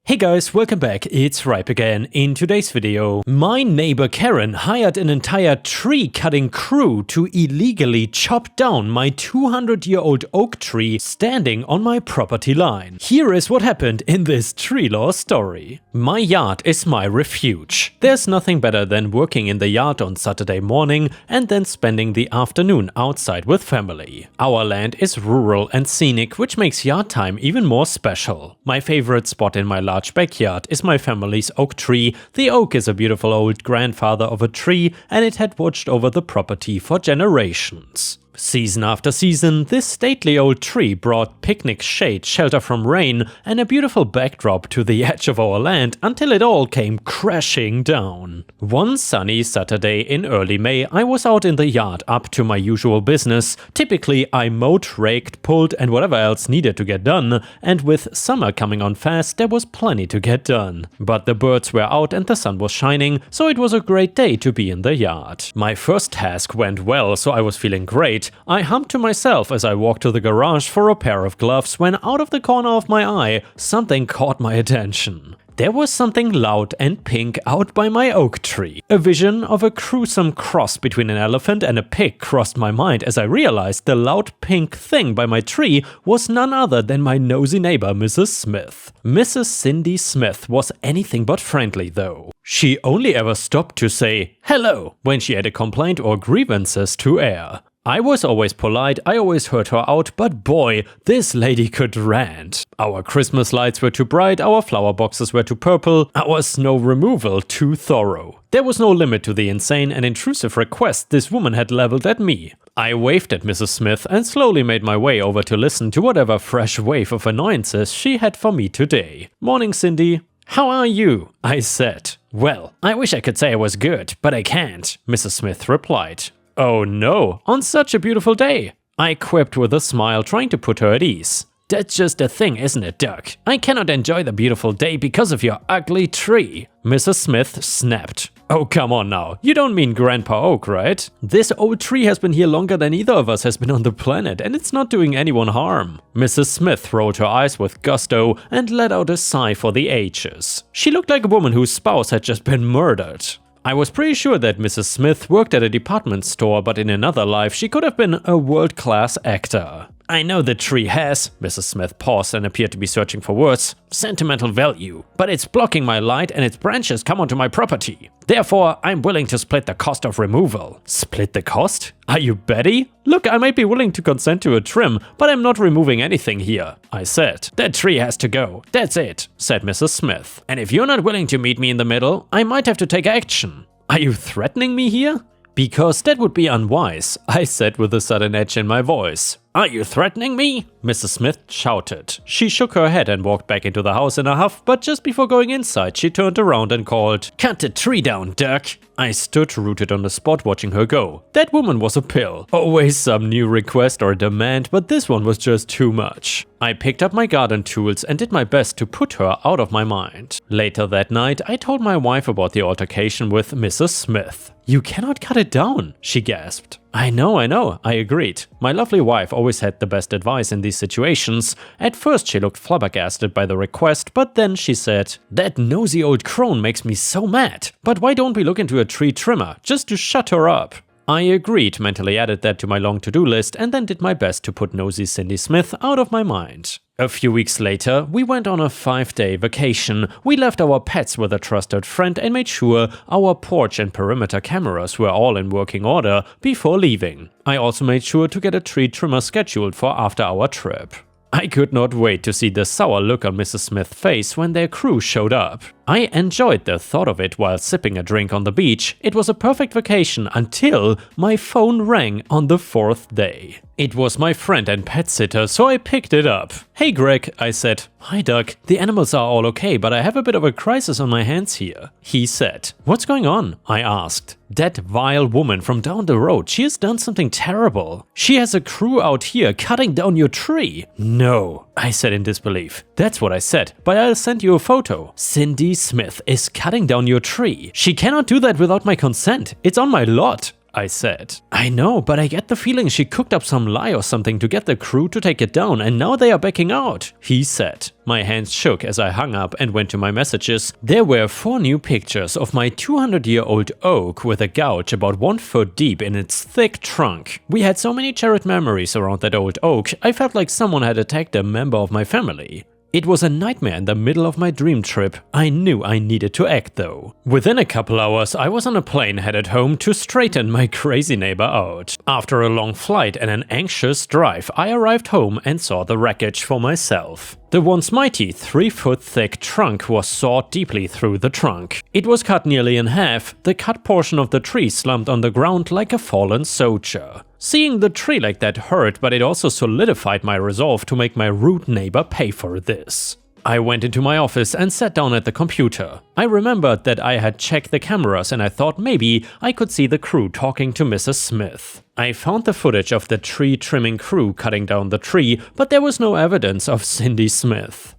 Hey guys, welcome back, it's Ripe again. In today's video, my neighbor Karen hired an entire tree cutting crew to illegally chop down my 200-year-old oak tree standing on my property line. Here is what happened in this tree law story. My yard is my refuge. There's nothing better than working in the yard on Saturday morning and then spending the afternoon outside with family. Our land is rural and scenic, which makes yard time even more special. My favorite spot in my large backyard is my family's oak tree. The oak is a beautiful old grandfather of a tree, and it had watched over the property for generations. Season after season, this stately old tree brought picnic shade, shelter from rain, and a beautiful backdrop to the edge of our land until it all came crashing down. One sunny Saturday in early May, I was out in the yard up to my usual business. Typically, I mowed, raked, pulled, and whatever else needed to get done, and with summer coming on fast, there was plenty to get done. But the birds were out and the sun was shining, so it was a great day to be in the yard. My first task went well, so I was feeling great. I hummed to myself as I walked to the garage for a pair of gloves when out of the corner of my eye, something caught my attention. There was something loud and pink out by my oak tree. A vision of a gruesome cross between an elephant and a pig crossed my mind as I realized the loud pink thing by my tree was none other than my nosy neighbor, Mrs. Smith. Mrs. Cindy Smith was anything but friendly though. She only ever stopped to say hello when she had a complaint or grievances to air. I was always polite, I always heard her out, but boy, this lady could rant. Our Christmas lights were too bright, our flower boxes were too purple, our snow removal too thorough. There was no limit to the insane and intrusive request this woman had leveled at me. I waved at Mrs. Smith and slowly made my way over to listen to whatever fresh wave of annoyances she had for me today. Morning, Cindy. How are you? I said. Well, I wish I could say I was good, but I can't, Mrs. Smith replied. Oh no, on such a beautiful day, I quipped with a smile, trying to put her at ease. That's just the thing, isn't it, Duck? I cannot enjoy the beautiful day because of your ugly tree, Mrs. Smith snapped. Oh, come on now, you don't mean Grandpa Oak, right? This old tree has been here longer than either of us has been on the planet, and it's not doing anyone harm. Mrs. Smith rolled her eyes with gusto and let out a sigh for the ages. She looked like a woman whose spouse had just been murdered. I was pretty sure that Mrs. Smith worked at a department store, but in another life she could have been a world-class actor. I know the tree has, Mrs. Smith paused and appeared to be searching for words, sentimental value, but it's blocking my light and its branches come onto my property. Therefore, I'm willing to split the cost of removal. Split the cost? Are you Betty? Look, I might be willing to consent to a trim, but I'm not removing anything here, I said. That tree has to go, that's it, said Mrs. Smith. And if you're not willing to meet me in the middle, I might have to take action. Are you threatening me here? Because that would be unwise, I said with a sudden edge in my voice. Are you threatening me? Mrs. Smith shouted. She shook her head and walked back into the house in a huff, but just before going inside, she turned around and called, "Cut the tree down, Duck!" I stood rooted on the spot watching her go. That woman was a pill. Always some new request or demand, but this one was just too much. I picked up my garden tools and did my best to put her out of my mind. Later that night, I told my wife about the altercation with Mrs. Smith. "You cannot cut it down," she gasped. I know, I agreed. My lovely wife always had the best advice in these situations. At first she looked flabbergasted by the request, but then she said, "That nosy old crone makes me so mad. But why don't we look into a tree trimmer, just to shut her up?" I agreed, mentally added that to my long to-do list, and then did my best to put nosy Cindy Smith out of my mind. A few weeks later, we went on a 5-day vacation. We left our pets with a trusted friend and made sure our porch and perimeter cameras were all in working order before leaving. I also made sure to get a tree trimmer scheduled for after our trip. I could not wait to see the sour look on Mrs. Smith's face when their crew showed up. I enjoyed the thought of it while sipping a drink on the beach. It was a perfect vacation until my phone rang on the 4th day. It was my friend and pet sitter, so I picked it up. "Hey Greg," I said. "Hi Doug, the animals are all okay, but I have a bit of a crisis on my hands here," he said. "What's going on?" I asked. "That vile woman from down the road, she has done something terrible. She has a crew out here cutting down your tree." "No," I said in disbelief. "That's what I said, but I'll send you a photo. Cindy Smith is cutting down your tree. She cannot do that without my consent. It's on my lot." I said. I know, but I get the feeling she cooked up some lie or something to get the crew to take it down and now they are backing out, he said. My hands shook as I hung up and went to my messages. There were 4 new pictures of my 200-year-old oak with a gouge about 1 foot deep in its thick trunk. We had so many cherished memories around that old oak, I felt like someone had attacked a member of my family. It was a nightmare in the middle of my dream trip. I knew I needed to act though. Within a couple hours, I was on a plane headed home to straighten my crazy neighbor out. After a long flight and an anxious drive, I arrived home and saw the wreckage for myself. The once mighty 3-foot thick trunk was sawed deeply through the trunk. It was cut nearly in half. The cut portion of the tree slumped on the ground like a fallen soldier. Seeing the tree like that hurt, but it also solidified my resolve to make my rude neighbor pay for this. I went into my office and sat down at the computer. I remembered that I had checked the cameras and I thought maybe I could see the crew talking to Mrs. Smith. I found the footage of the tree trimming crew cutting down the tree, but there was no evidence of Cindy Smith.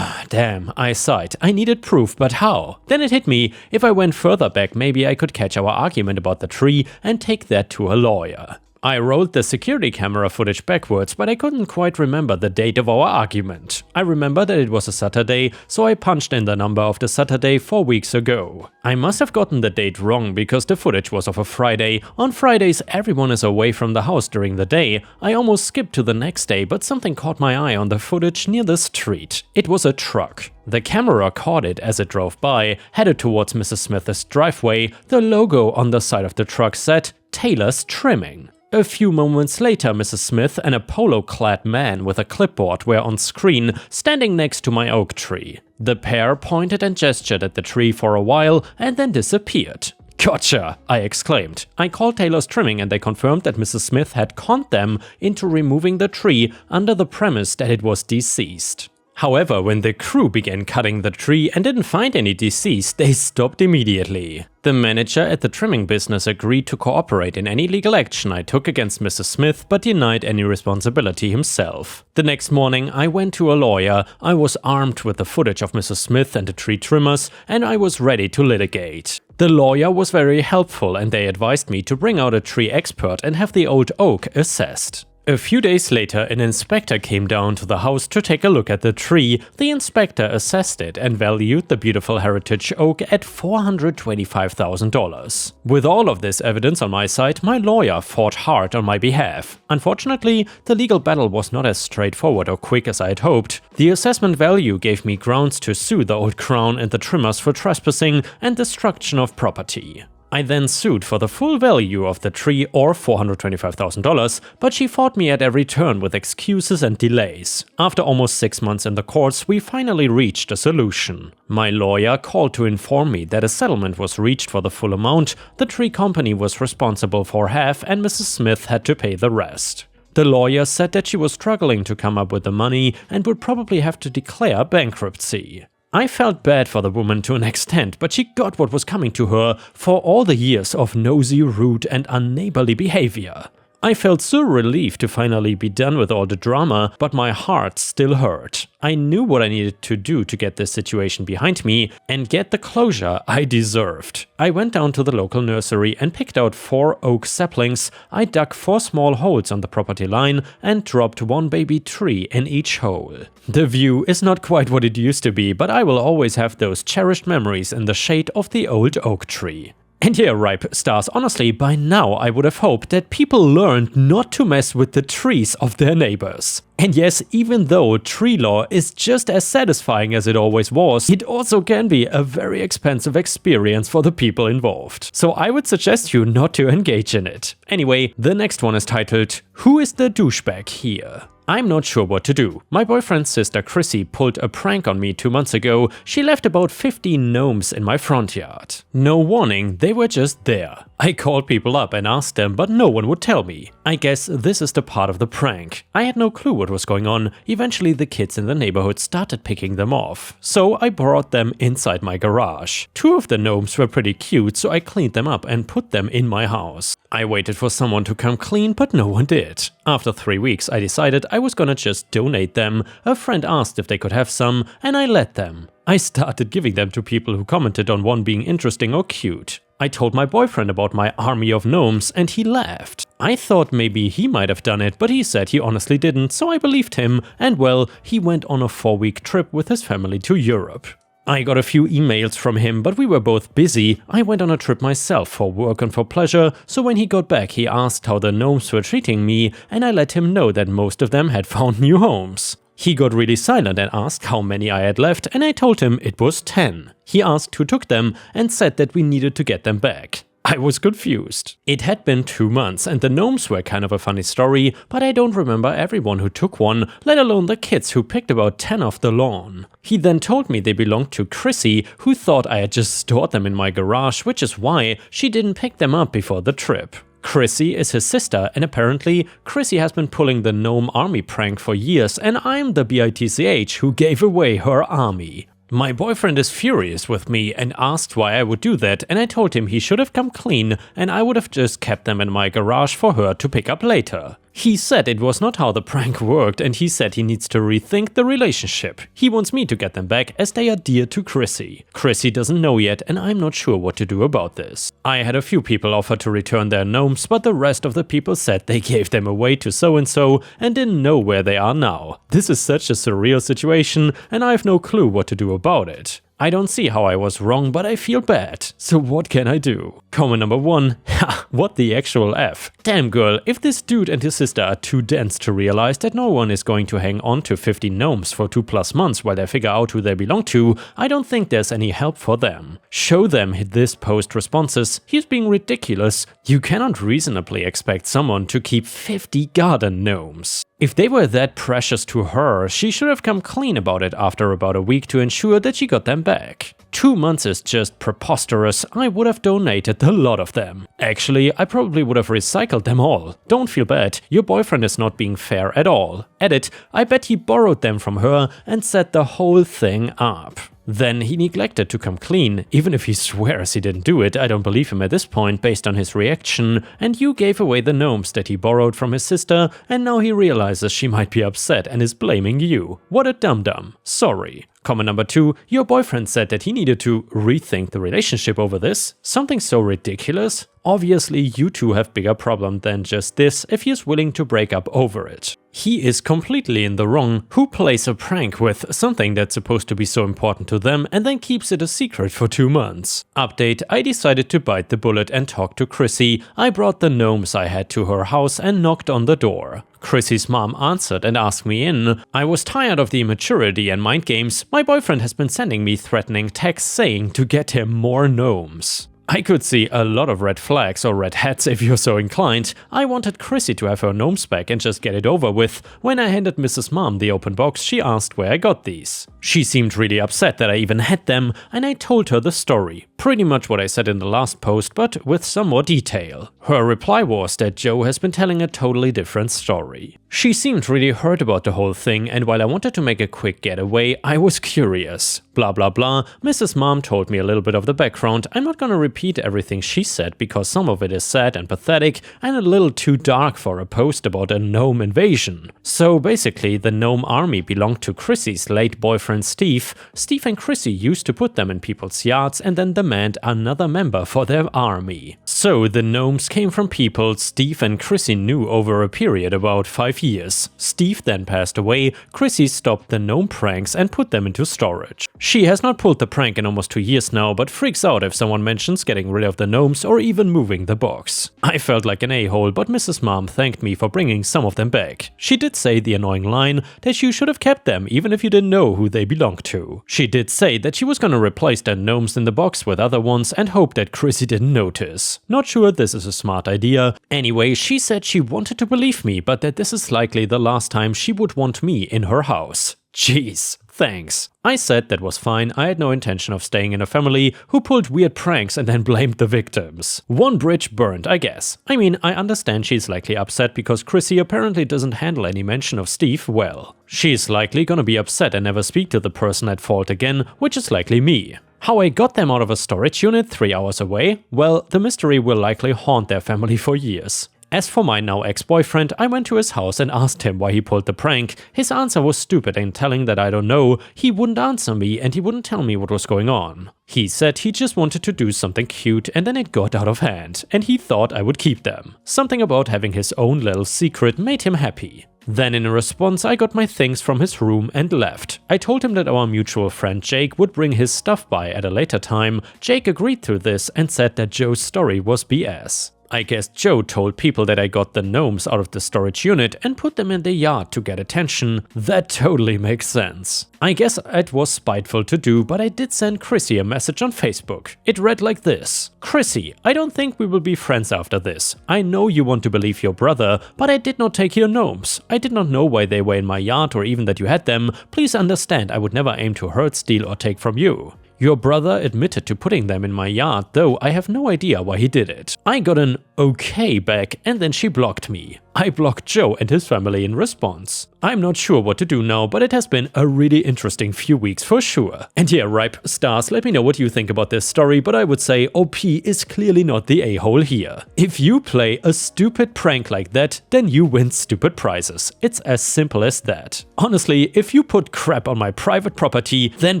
Damn, I sighed. I needed proof, but how? Then it hit me, if I went further back maybe I could catch our argument about the tree and take that to a lawyer. I rolled the security camera footage backwards, but I couldn't quite remember the date of our argument. I remember that it was a Saturday, so I punched in the number of the Saturday 4 weeks ago. I must have gotten the date wrong because the footage was of a Friday. On Fridays everyone is away from the house during the day. I almost skipped to the next day, but something caught my eye on the footage near the street. It was a truck. The camera caught it as it drove by, headed towards Mrs. Smith's driveway. The logo on the side of the truck said, "Taylor's Trimming." A few moments later, Mrs. Smith and a polo-clad man with a clipboard were on screen, standing next to my oak tree. The pair pointed and gestured at the tree for a while and then disappeared. "Gotcha!" I exclaimed. I called Taylor's Trimming and they confirmed that Mrs. Smith had conned them into removing the tree under the premise that it was deceased. However, when the crew began cutting the tree and didn't find any deceased, they stopped immediately. The manager at the trimming business agreed to cooperate in any legal action I took against Mrs. Smith, but denied any responsibility himself. The next morning, I went to a lawyer. I was armed with the footage of Mrs. Smith and the tree trimmers, and I was ready to litigate. The lawyer was very helpful and they advised me to bring out a tree expert and have the old oak assessed. A few days later, an inspector came down to the house to take a look at the tree. The inspector assessed it and valued the beautiful heritage oak at $425,000. With all of this evidence on my side, my lawyer fought hard on my behalf. Unfortunately, the legal battle was not as straightforward or quick as I had hoped. The assessment value gave me grounds to sue the old crown and the trimmers for trespassing and destruction of property. I then sued for the full value of the tree, or $425,000, but she fought me at every turn with excuses and delays. After almost 6 months in the courts, we finally reached a solution. My lawyer called to inform me that a settlement was reached for the full amount. The tree company was responsible for half and Mrs. Smith had to pay the rest. The lawyer said that she was struggling to come up with the money and would probably have to declare bankruptcy. I felt bad for the woman to an extent, but she got what was coming to her for all the years of nosy, rude and unneighborly behavior. I felt so relieved to finally be done with all the drama, but my heart still hurt. I knew what I needed to do to get this situation behind me and get the closure I deserved. I went down to the local nursery and picked out 4 oak saplings. I dug 4 small holes on the property line and dropped 1 baby tree in each hole. The view is not quite what it used to be, but I will always have those cherished memories in the shade of the old oak tree. And yeah, Ripe Stars, honestly, by now I would have hoped that people learned not to mess with the trees of their neighbors. And yes, even though tree law is just as satisfying as it always was, it also can be a very expensive experience for the people involved. So I would suggest you not to engage in it. Anyway, the next one is titled, "Who is the douchebag here?" I'm not sure what to do. My boyfriend's sister Chrissy pulled a prank on me 2 months ago. She left about 15 gnomes in my front yard. No warning, they were just there. I called people up and asked them, but no one would tell me. I guess this is the part of the prank. I had no clue what was going on. Eventually the kids in the neighborhood started picking them off. So I brought them inside my garage. 2 of the gnomes were pretty cute, so I cleaned them up and put them in my house. I waited for someone to come clean, but no one did. After 3 weeks, I decided I was gonna just donate them. A friend asked if they could have some, and I let them. I started giving them to people who commented on one being interesting or cute. I told my boyfriend about my army of gnomes and he laughed. I thought maybe he might have done it, but he said he honestly didn't, so I believed him, and well, he went on a 4-week trip with his family to Europe. I got a few emails from him, but we were both busy. I went on a trip myself for work and for pleasure, so when he got back he asked how the gnomes were treating me, and I let him know that most of them had found new homes. He got really silent and asked how many I had left, and I told him it was 10. He asked who took them and said that we needed to get them back. I was confused. It had been 2 months and the gnomes were kind of a funny story, but I don't remember everyone who took one, let alone the kids who picked about 10 off the lawn. He then told me they belonged to Chrissy, who thought I had just stored them in my garage, which is why she didn't pick them up before the trip. Chrissy is his sister, and apparently Chrissy has been pulling the gnome army prank for years, and I'm the bitch who gave away her army. My boyfriend is furious with me and asked why I would do that, and I told him he should have come clean and I would have just kept them in my garage for her to pick up later. He said it was not how the prank worked, and he said he needs to rethink the relationship. He wants me to get them back as they are dear to Chrissy. Chrissy doesn't know yet and I'm not sure what to do about this. I had a few people offer to return their gnomes, but the rest of the people said they gave them away to so-and-so and didn't know where they are now. This is such a surreal situation and I have no clue what to do about it. I don't see how I was wrong, but I feel bad. So what can I do? Comment number 1. Ha, what the actual F? Damn girl, if this dude and his sister are too dense to realize that no one is going to hang on to 50 gnomes for 2+ months while they figure out who they belong to, I don't think there's any help for them. Show them this post responses. He's being ridiculous. You cannot reasonably expect someone to keep 50 garden gnomes. If they were that precious to her, she should have come clean about it after about a week to ensure that she got them back. 2 months is just preposterous. I would have donated a lot of them. Actually, I probably would have recycled them all. Don't feel bad, your boyfriend is not being fair at all. Edit, I bet he borrowed them from her and set the whole thing up. Then he neglected to come clean. Even if he swears he didn't do it, I don't believe him at this point based on his reaction. And you gave away the gnomes that he borrowed from his sister, and now he realizes she might be upset and is blaming you. What a dum-dum. Sorry. Comment number 2, your boyfriend said that he needed to rethink the relationship over this. Something so ridiculous? Obviously you two have bigger problem than just this if he is willing to break up over it. He is completely in the wrong. Who plays a prank with something that's supposed to be so important to them and then keeps it a secret for 2 months? Update, I decided to bite the bullet and talk to Chrissy. I brought the gnomes I had to her house and knocked on the door. Chrissy's mom answered and asked me in. I was tired of the immaturity and mind games. My boyfriend has been sending me threatening texts saying to get him more gnomes. I could see a lot of red flags or red hats if you're so inclined. I wanted Chrissy to have her gnomes back and just get it over with. When I handed Mrs. Mom the open box, she asked where I got these. She seemed really upset that I even had them, and I told her the story. Pretty much what I said in the last post, but with some more detail. Her reply was that Joe has been telling a totally different story. She seemed really hurt about the whole thing, and while I wanted to make a quick getaway, I was curious. Blah blah blah. Mrs. Mom told me a little bit of the background. I'm not gonna repeat everything she said because some of it is sad and pathetic and a little too dark for a post about a gnome invasion. So basically, the gnome army belonged to Chrissy's late boyfriend Steve. Steve and Chrissy used to put them in people's yards and then demand another member for their army. So the gnomes came from people Steve and Chrissy knew over a period about 5 years. Steve then passed away, Chrissy stopped the gnome pranks and put them into storage. She has not pulled the prank in almost 2 years now, but freaks out if someone mentions getting rid of the gnomes or even moving the box. I felt like an a-hole, but Mrs. Mom thanked me for bringing some of them back. She did say the annoying line that you should have kept them even if you didn't know who they belonged to. She did say that she was gonna replace the gnomes in the box with other ones and hoped that Chrissy didn't notice. Not sure this is a smart idea. Anyway, she said she wanted to believe me, but that this is likely the last time she would want me in her house. Jeez, thanks. I said that was fine, I had no intention of staying in a family who pulled weird pranks and then blamed the victims. One bridge burned, I guess. I mean, I understand she's likely upset because Chrissy apparently doesn't handle any mention of Steve well. She's likely gonna be upset and never speak to the person at fault again, which is likely me. How I got them out of a storage unit 3 hours away? Well, the mystery will likely haunt their family for years. As for my now ex-boyfriend, I went to his house and asked him why he pulled the prank. His answer was stupid, and telling that I don't know, he wouldn't answer me and he wouldn't tell me what was going on. He said he just wanted to do something cute and then it got out of hand, and he thought I would keep them. Something about having his own little secret made him happy. Then in response, I got my things from his room and left. I told him that our mutual friend Jake would bring his stuff by at a later time. Jake agreed to this and said that Joe's story was BS. I guess Joe told people that I got the gnomes out of the storage unit and put them in the yard to get attention. That totally makes sense. I guess it was spiteful to do, but I did send Chrissy a message on Facebook. It read like this: Chrissy, I don't think we will be friends after this. I know you want to believe your brother, but I did not take your gnomes. I did not know why they were in my yard or even that you had them. Please understand, I would never aim to hurt, steal or take from you. Your brother admitted to putting them in my yard, though I have no idea why he did it. I got an okay back and then she blocked me. I blocked Joe and his family in response. I'm not sure what to do now, but it has been a really interesting few weeks for sure. And yeah, Ripe Stars, let me know what you think about this story, but I would say OP is clearly not the a-hole here. If you play a stupid prank like that, then you win stupid prizes. It's as simple as that. Honestly, if you put crap on my private property, then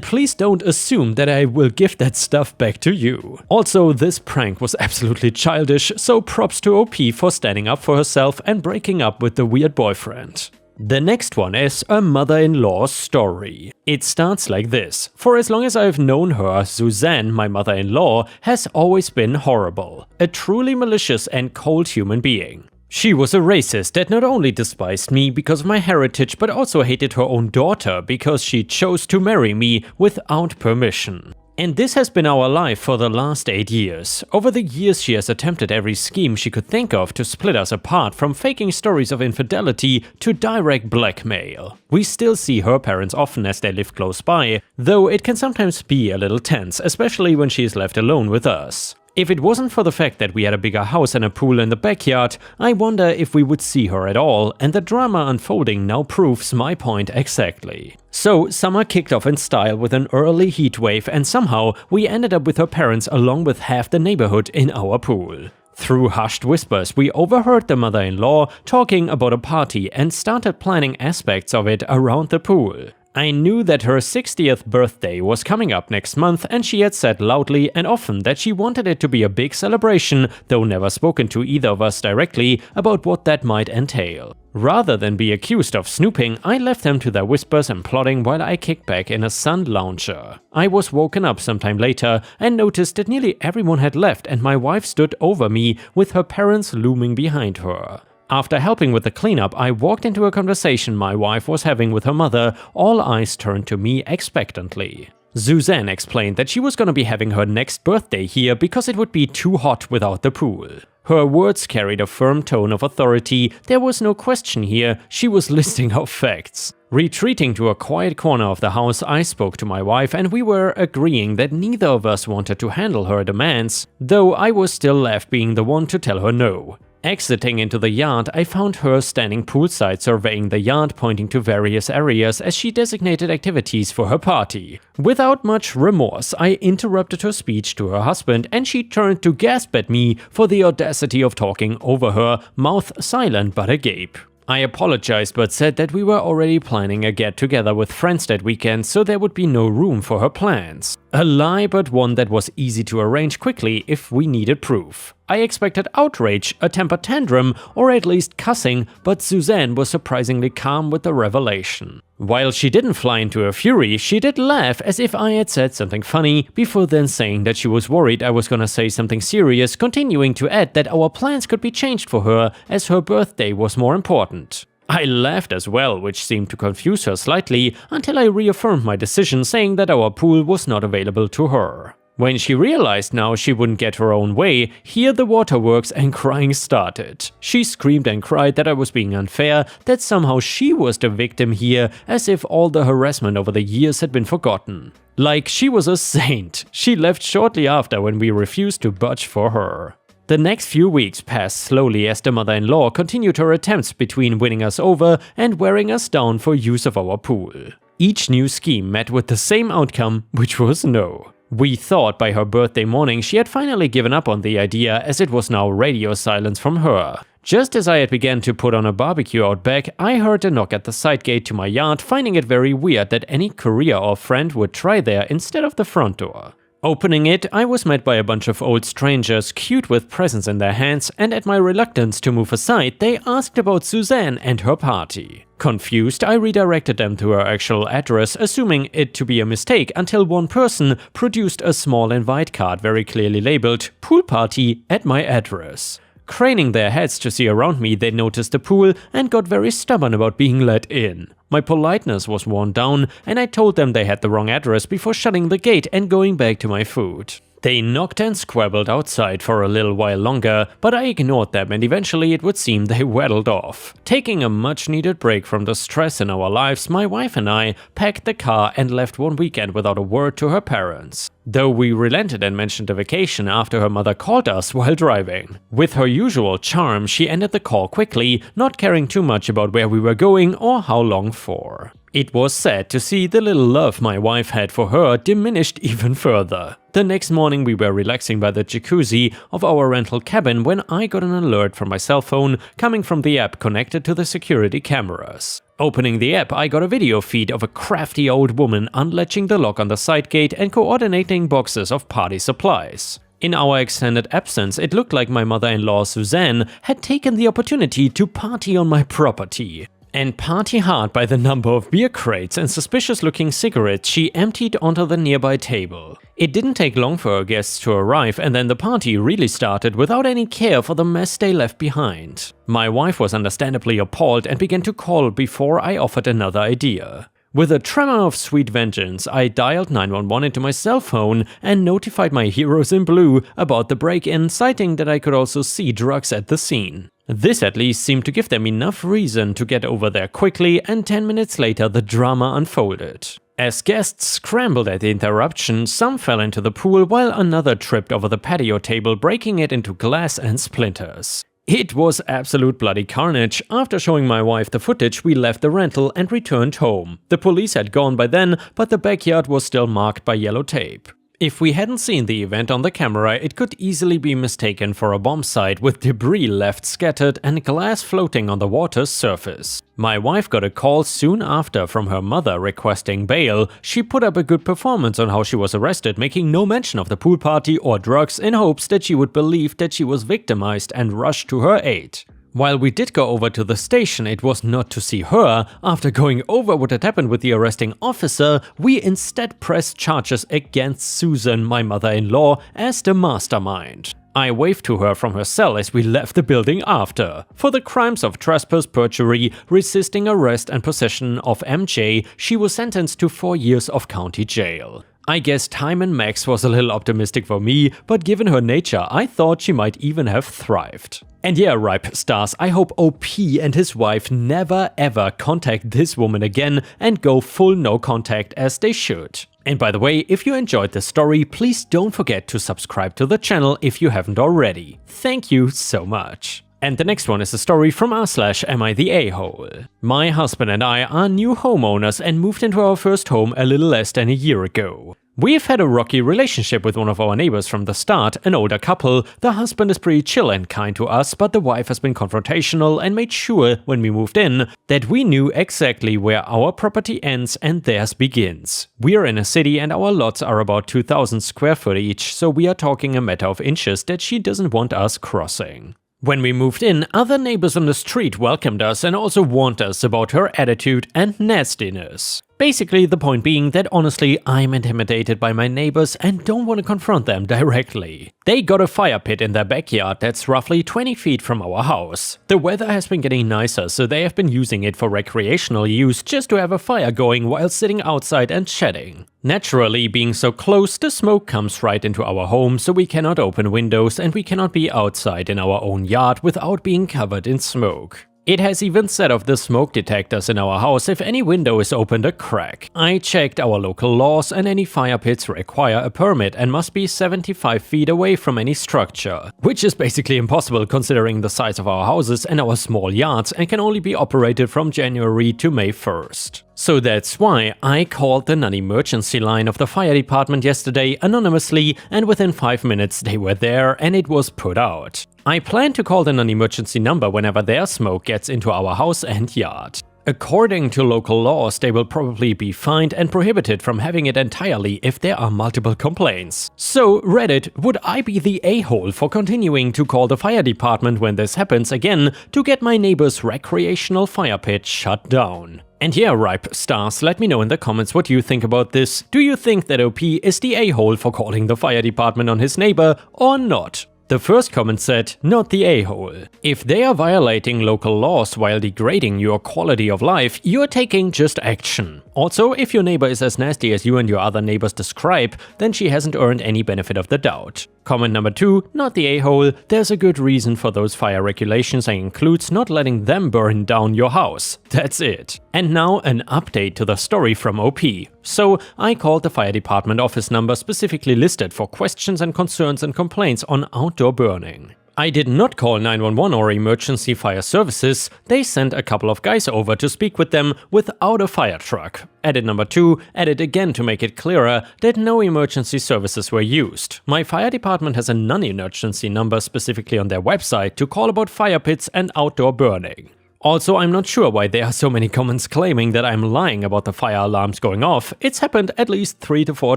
please don't assume that I will give that stuff back to you. Also, this prank was absolutely childish, so props to OP for standing up for herself and breaking up with the weird boyfriend. The next one is a mother-in-law story. It starts like this. For as long as I've known her, Suzanne, my mother-in-law, has always been horrible. A truly malicious and cold human being. She was a racist that not only despised me because of my heritage, but also hated her own daughter because she chose to marry me without permission. And this has been our life for the last 8 years. Over the years she has attempted every scheme she could think of to split us apart, from faking stories of infidelity to direct blackmail. We still see her parents often as they live close by, though it can sometimes be a little tense, especially when she is left alone with us. If it wasn't for the fact that we had a bigger house and a pool in the backyard, I wonder if we would see her at all, and the drama unfolding now proves my point exactly. So, summer kicked off in style with an early heat wave, and somehow we ended up with her parents along with half the neighborhood in our pool. Through hushed whispers, we overheard the mother-in-law talking about a party and started planning aspects of it around the pool. I knew that her 60th birthday was coming up next month, and she had said loudly and often that she wanted it to be a big celebration, though never spoken to either of us directly about what that might entail. Rather than be accused of snooping, I left them to their whispers and plotting while I kicked back in a sun lounger. I was woken up sometime later and noticed that nearly everyone had left, and my wife stood over me with her parents looming behind her. After helping with the cleanup, I walked into a conversation my wife was having with her mother. All eyes turned to me expectantly. Suzanne explained that she was gonna be having her next birthday here because it would be too hot without the pool. Her words carried a firm tone of authority. There was no question here, she was listing out facts. Retreating to a quiet corner of the house, I spoke to my wife and we were agreeing that neither of us wanted to handle her demands, though I was still left being the one to tell her no. Exiting into the yard, I found her standing poolside surveying the yard, pointing to various areas as she designated activities for her party. Without much remorse, I interrupted her speech to her husband and she turned to gasp at me for the audacity of talking over her, mouth silent but agape. I apologized but said that we were already planning a get-together with friends that weekend, so there would be no room for her plans. A lie, but one that was easy to arrange quickly if we needed proof. I expected outrage, a temper tantrum, or at least cussing, but Suzanne was surprisingly calm with the revelation. While she didn't fly into a fury, she did laugh as if I had said something funny, before then saying that she was worried I was gonna say something serious, continuing to add that our plans could be changed for her as her birthday was more important. I laughed as well, which seemed to confuse her slightly, until I reaffirmed my decision, saying that our pool was not available to her. When she realized now she wouldn't get her own way, here the waterworks and crying started. She screamed and cried that I was being unfair, that somehow she was the victim here, as if all the harassment over the years had been forgotten. Like she was a saint. She left shortly after when we refused to budge for her. The next few weeks passed slowly as the mother-in-law continued her attempts between winning us over and wearing us down for use of our pool. Each new scheme met with the same outcome, which was no. We thought by her birthday morning she had finally given up on the idea, as it was now radio silence from her. Just as I had begun to put on a barbecue out back, I heard a knock at the side gate to my yard, finding it very weird that any courier or friend would try there instead of the front door. Opening it, I was met by a bunch of old strangers, cute with presents in their hands, and at my reluctance to move aside, they asked about Suzanne and her party. Confused, I redirected them to her actual address, assuming it to be a mistake, until one person produced a small invite card very clearly labeled "Pool Party" at my address. Craning their heads to see around me, they noticed the pool and got very stubborn about being let in. My politeness was worn down, and I told them they had the wrong address before shutting the gate and going back to my food. They knocked and squabbled outside for a little while longer, but I ignored them and eventually it would seem they waddled off. Taking a much needed break from the stress in our lives, my wife and I packed the car and left one weekend without a word to her parents. Though we relented and mentioned a vacation after her mother called us while driving. With her usual charm, she ended the call quickly, not caring too much about where we were going or how long for. It was sad to see the little love my wife had for her diminished even further. The next morning we were relaxing by the jacuzzi of our rental cabin when I got an alert from my cell phone coming from the app connected to the security cameras. Opening the app, I got a video feed of a crafty old woman unlatching the lock on the side gate and coordinating boxes of party supplies. In our extended absence, it looked like my mother-in-law Suzanne had taken the opportunity to party on my property. And party hard by the number of beer crates and suspicious-looking cigarettes she emptied onto the nearby table. It didn't take long for her guests to arrive, and then the party really started without any care for the mess they left behind. My wife was understandably appalled and began to call before I offered another idea. With a tremor of sweet vengeance, I dialed 911 into my cell phone and notified my heroes in blue about the break-in, citing that I could also see drugs at the scene. This at least seemed to give them enough reason to get over there quickly, and 10 minutes later the drama unfolded. As guests scrambled at the interruption, some fell into the pool while another tripped over the patio table, breaking it into glass and splinters. It was absolute bloody carnage. After showing my wife the footage, we left the rental and returned home. The police had gone by then, but the backyard was still marked by yellow tape. If we hadn't seen the event on the camera, it could easily be mistaken for a bomb site with debris left scattered and glass floating on the water's surface. My wife got a call soon after from her mother requesting bail. She put up a good performance on how she was arrested, making no mention of the pool party or drugs in hopes that she would believe that she was victimized and rush to her aid. While we did go over to the station, it was not to see her. After going over what had happened with the arresting officer, we instead pressed charges against Susan, my mother-in-law, as the mastermind. I waved to her from her cell as we left the building after. For the crimes of trespass, perjury, resisting arrest and possession of MJ, she was sentenced to 4 years of county jail. I guess time and max was a little optimistic for me, but given her nature, I thought she might even have thrived. And yeah, Ripe Stars, I hope OP and his wife never ever contact this woman again and go full no contact as they should. And by the way, if you enjoyed this story, please don't forget to subscribe to the channel if you haven't already. Thank you so much. And the next one is a story from r/am_I_the-a-hole. My husband and I are new homeowners and moved into our first home a little less than a year ago. We've had a rocky relationship with one of our neighbors from the start, an older couple. The husband is pretty chill and kind to us, but the wife has been confrontational and made sure, when we moved in, that we knew exactly where our property ends and theirs begins. We are in a city and our lots are about 2,000 square foot each, so we are talking a matter of inches that she doesn't want us crossing. When we moved in, other neighbors on the street welcomed us and also warned us about her attitude and nastiness. Basically, the point being that honestly, I'm intimidated by my neighbors and don't want to confront them directly. They got a fire pit in their backyard that's roughly 20 feet from our house. The weather has been getting nicer, so they have been using it for recreational use just to have a fire going while sitting outside and chatting. Naturally, being so close, the smoke comes right into our home, so we cannot open windows and we cannot be outside in our own yard without being covered in smoke. It has even set off the smoke detectors in our house if any window is opened a crack. I checked our local laws and any fire pits require a permit and must be 75 feet away from any structure, which is basically impossible considering the size of our houses and our small yards and can only be operated from January to May 1st. So that's why I called the non-emergency line of the fire department yesterday anonymously, and within 5 minutes they were there and it was put out. I plan to call in an emergency number whenever their smoke gets into our house and yard. According to local laws, they will probably be fined and prohibited from having it entirely if there are multiple complaints. So, Reddit, would I be the a-hole for continuing to call the fire department when this happens again to get my neighbor's recreational fire pit shut down? And yeah, Ripe Stars, let me know in the comments what you think about this. Do you think that OP is the a-hole for calling the fire department on his neighbor or not? The first comment said, not the a-hole. If they are violating local laws while degrading your quality of life, you're taking just action. Also, if your neighbor is as nasty as you and your other neighbors describe, then she hasn't earned any benefit of the doubt. Comment number 2, not the a-hole. There's a good reason for those fire regulations and includes not letting them burn down your house. That's it. And now an update to the story from OP. So, I called the fire department office number specifically listed for questions and concerns and complaints on outdoor burning. I did not call 911 or emergency fire services. They sent a couple of guys over to speak with them without a fire truck. Edit number 2, edit again to make it clearer that no emergency services were used. My fire department has a non-emergency number specifically on their website to call about fire pits and outdoor burning. Also, I'm not sure why there are so many comments claiming that I'm lying about the fire alarms going off. It's happened at least 3 to 4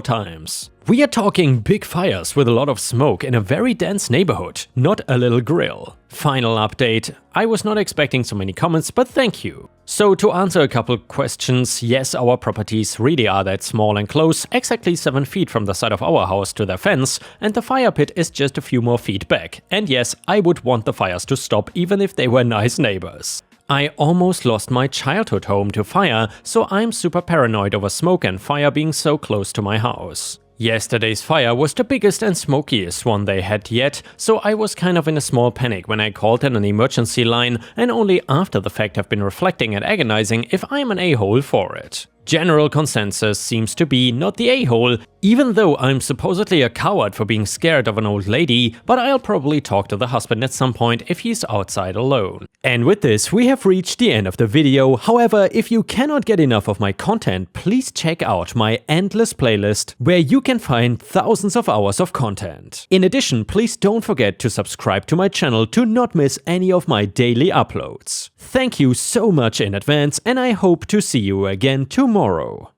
times. We are talking big fires with a lot of smoke in a very dense neighborhood, not a little grill. Final update. I was not expecting so many comments, but thank you. So to answer a couple questions, yes, our properties really are that small and close, exactly 7 feet from the side of our house to the fence, and the fire pit is just a few more feet back. And yes, I would want the fires to stop even if they were nice neighbors. I almost lost my childhood home to fire, so I'm super paranoid over smoke and fire being so close to my house. Yesterday's fire was the biggest and smokiest one they had yet, so I was kind of in a small panic when I called in an emergency line, and only after the fact have been reflecting and agonizing if I'm an a-hole for it. General consensus seems to be not the a-hole, even though I'm supposedly a coward for being scared of an old lady, but I'll probably talk to the husband at some point if he's outside alone. And with this, we have reached the end of the video. However, if you cannot get enough of my content, please check out my endless playlist, where you can find thousands of hours of content. In addition, please don't forget to subscribe to my channel to not miss any of my daily uploads. Thank you so much in advance, and I hope to see you again tomorrow.